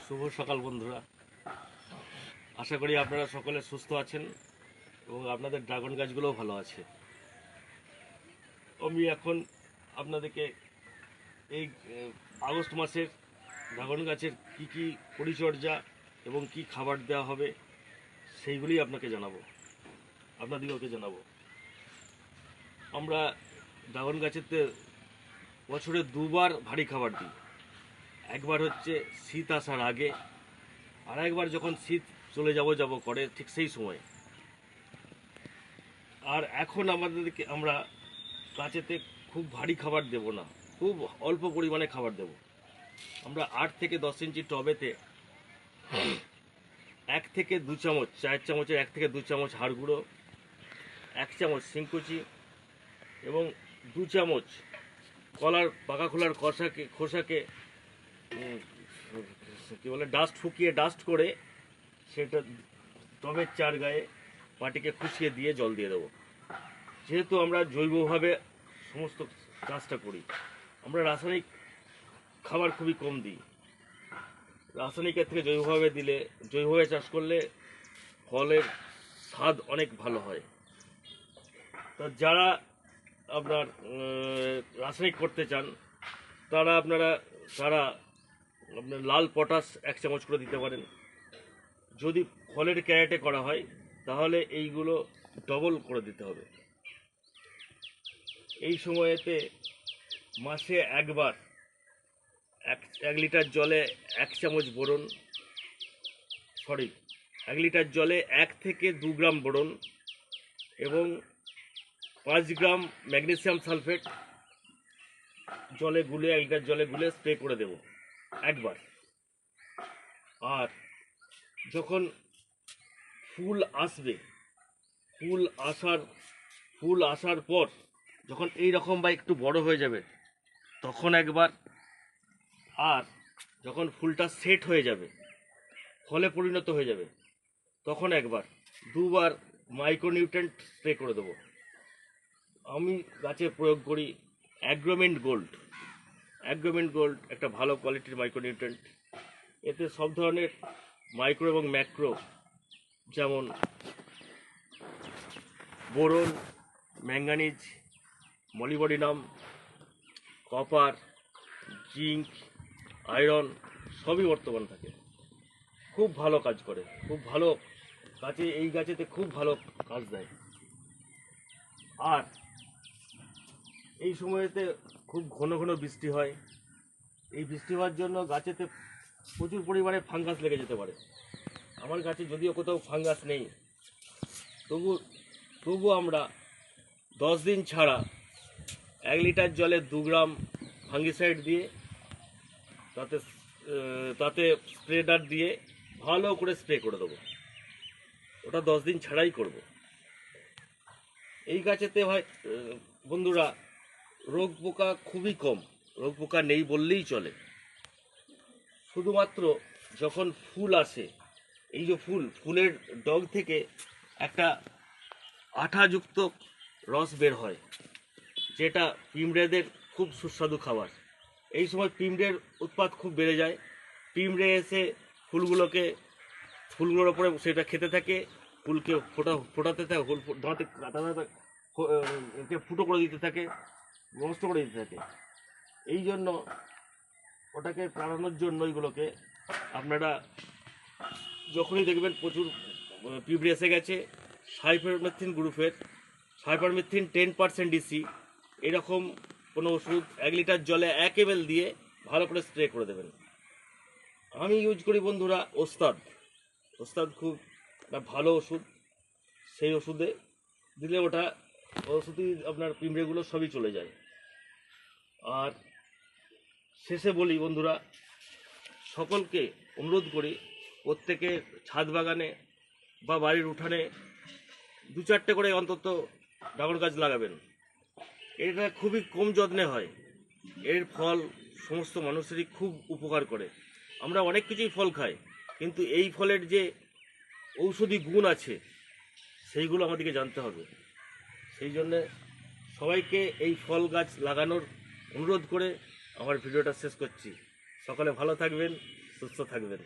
শুভ সকাল বন্ধুরা, আশা করি আপনারা সকলে সুস্থ আছেন এবং আপনাদের ড্রাগন গাছগুলোও ভালো আছে। আমি এখন আপনাদেরকে এই আগস্ট মাসের ড্রাগন গাছের কি কি পরিচর্যা এবং কি খাবার দেওয়া হবে সেইগুলি আপনাদিগকে জানাবো। আমরা ড্রাগন গাছেতে বছরে দুবার ভারী খাবার দিই। একবার হচ্ছে শীত আসার আগে, আর একবার যখন শীত চলে যাব করে ঠিক সেই সময়। আর এখন আমরা গাছেতে খুব ভারী খাবার দেব না, খুব অল্প পরিমাণে খাবার দেব। আমরা 8 থেকে 10 ইঞ্চি টবেতে 1 থেকে 2 চামচ, চায়ের চামচের 1 থেকে 2 চামচ হাড় গুঁড়ো, 1 চামচ শিংকুচি এবং 2 চামচ পাকা খোলার খোসাকে কি বলে ডাস্ট করে সেটা টবের চার গায়ে মাটিকে খুশিয়ে দিয়ে জল দিয়ে দেবো। যেহেতু আমরা জৈবভাবে সমস্ত চাষটা করি, আমরা রাসায়নিক খাবার খুবই কম দিই। রাসায়নিকের থেকে জৈবভাবে চাষ করলে ফলের স্বাদ অনেক ভালো হয়। তো যারা আপনার রাসায়নিক করতে চান তারা আপনার লাল পটাশ 1 চামচ করে দিতে পারেন। যদি ফলের ক্যারেটে করা হয় তাহলে এইগুলো ডবল করে দিতে হবে। এই সময়েতে মাসে একবার 1 লিটার জলে 1 চামচ বোরন, 1 লিটার জলে 1 থেকে 2 গ্রাম বোরন এবং 5 গ্রাম ম্যাগনেসিয়াম সালফেট 1 লিটার জলে গুলে স্প্রে করে দেব একবার। আর যখন ফুল আসবে, ফুল আসার পর যখন এই রকম বা একটু বড় হয়ে যাবে তখন একবার, আর যখন ফুলটা সেট হয়ে যাবে, ফলে পরিণত হয়ে যাবে, তখন একবার, 2 বার মাইক্রোনিউট্রেন্ট স্প্রে করে দেবো। আমি গাছে প্রয়োগ করি অ্যাগ্রোমেন্ট গোল্ড একটা ভালো কোয়ালিটির মাইক্রোনিউট্রেন্ট। এতে সব ধরনের মাইক্রো এবং ম্যাক্রো, যেমন boron, manganese, molybdenum, copper, zinc, iron সবই বর্তমান থাকে। খুব ভালো কাজ করে, খুব ভালো এই গাছেতে খুব ভালো কাজ দেয়। আর এই সময়েতে খুব ঘন ঘন বৃষ্টি হয়। এই বৃষ্টি হওয়ার জন্য গাছেতে প্রচুর পরিমাণে ফাঙ্গাস লেগে যেতে পারে। আমার গাছে যদিও কোথাও ফাঙ্গাস নেই, তবু আমরা 10 দিন ছাড়া 1 লিটার জলে 2 গ্রাম ফাঙ্গিসাইড দিয়ে তাতে স্প্রেডার দিয়ে ভালো করে স্প্রে করে দেবো। ওটা 10 দিন ছাড়াই করব। এই গাছেতে হয় বন্ধুরা, রোগ পোকা খুবই কম, রোগ পোকা নেই বললেই চলে। শুধুমাত্র যখন ফুল আসে, এই যে ফুলের ডগ থেকে একটা আঠাযুক্ত রস বের হয়, যেটা পিঁমড়েদের খুব সুস্বাদু খাবার। এই সময় পিঁমড়ের উৎপাত খুব বেড়ে যায়। পিঁমড়ে এসে ফুলগুলোর ওপরে সেটা খেতে থাকে, ফুলকে ফোটাতে থাকে, দাঁতে ফুটো করে দিতে থাকে, নষ্ট করে দিতে থাকে। এই জন্য ওটাকে তাড়ানোর জন্য এইগুলোকে আপনারা যখনই দেখবেন প্রচুর পিঁপড়ে এসে গেছে, সাইপারমেথ্রিন গ্রুপের 10% ডিসি এরকম কোনো ওষুধ 1 লিটার জলে 1 ml দিয়ে ভালো করে স্প্রে করে দেবেন। আমি ইউজ করি বন্ধুরা ওস্তাদ খুব একটা ভালো ওষুধ। সেই ওষুধে দিলে ওষুধই আপনার পিঁমড়েগুলো সবই চলে যায়। আর শেষে বলি বন্ধুরা, সকলকে অনুরোধ করি, প্রত্যেকে ছাদ বাগানে বা বাড়ির উঠানে 2-4টে করে অন্তত ড্রাগন গাছ লাগাবেন। এটা খুবই কম যত্নে হয়। এর ফল সমস্ত মানুষেরই খুব উপকার করে। আমরা অনেক কিছুই ফল খাই, কিন্তু এই ফলের যে ঔষধি গুণ আছে সেইগুলো আমাদেরকে জানতে হবে। সেই জন্যে সবাইকে এই ফল গাছ লাগানোর অনুরোধ করে আমার ভিডিওটা শেষ করছি। সকলে ভালো থাকবেন, সুস্থ থাকবেন।